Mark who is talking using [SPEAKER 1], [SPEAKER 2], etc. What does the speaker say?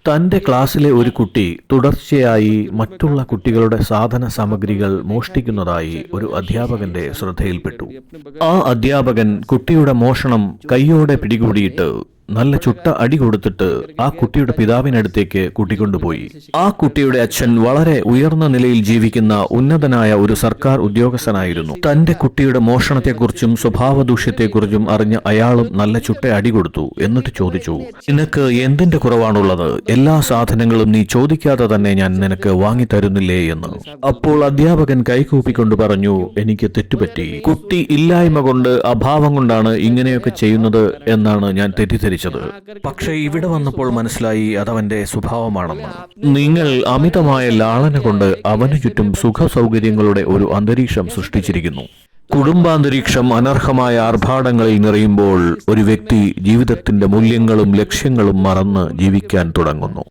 [SPEAKER 1] തന്റെ ക്ലാസ്സിലെ ഒരു കുട്ടി തുടർച്ചയായി മറ്റുള്ള കുട്ടികളുടെ സാധന സാമഗ്രികൾ മോഷ്ടിക്കുന്നതായി ഒരു അധ്യാപകന്റെ ശ്രദ്ധയിൽപ്പെട്ടു. ആ അധ്യാപകൻ കുട്ടിയുടെ മോഷണം കൈയോടെ പിടികൂടിയിട്ട് നല്ല ചുട്ട അടി കൊടുത്തിട്ട് ആ കുട്ടിയുടെ പിതാവിനടുത്തേക്ക് കൂട്ടിക്കൊണ്ടുപോയി. ആ കുട്ടിയുടെ അച്ഛൻ വളരെ ഉയർന്ന നിലയിൽ ജീവിക്കുന്ന ഉന്നതനായ ഒരു സർക്കാർ ഉദ്യോഗസ്ഥനായിരുന്നു. തന്റെ കുട്ടിയുടെ മോഷണത്തെക്കുറിച്ചും സ്വഭാവദൂഷ്യത്തെക്കുറിച്ചും അറിഞ്ഞ അയാളും നല്ല ചുട്ട അടി കൊടുത്തു. എന്നിട്ട് ചോദിച്ചു, നിനക്ക് എന്തിന്റെ കുറവാണുള്ളത്? എല്ലാ സാധനങ്ങളും നീ ചോദിക്കാതെ തന്നെ ഞാൻ നിനക്ക് വാങ്ങിത്തരുന്നില്ലേ എന്ന്. അപ്പോൾ അധ്യാപകൻ കൈകൂപ്പിക്കൊണ്ട് പറഞ്ഞു, എനിക്ക് തെറ്റുപറ്റി. കുട്ടി ഇല്ലായ്മ കൊണ്ട്, അഭാവം കൊണ്ടാണ് ഇങ്ങനെയൊക്കെ ചെയ്യുന്നത് എന്നാണ് ഞാൻ തെറ്റിദ്ധരിച്ചത്. പക്ഷേ ഇവിടെ വന്നപ്പോൾ മനസ്സിലായി അതവന്റെ സ്വഭാവമാണെന്ന്. നിങ്ങൾ അമിതമായ ലാളന കൊണ്ട് അവനു ചുറ്റും സുഖ സൗകര്യങ്ങളുടെ ഒരു അന്തരീക്ഷം സൃഷ്ടിച്ചിരിക്കുന്നു. കുടുംബാന്തരീക്ഷം അനർഹമായ ആർഭാടങ്ങളിൽ നിറയുമ്പോൾ ഒരു വ്യക്തി ജീവിതത്തിന്റെ മൂല്യങ്ങളും ലക്ഷ്യങ്ങളും മറന്ന് ജീവിക്കാൻ തുടങ്ങുന്നു.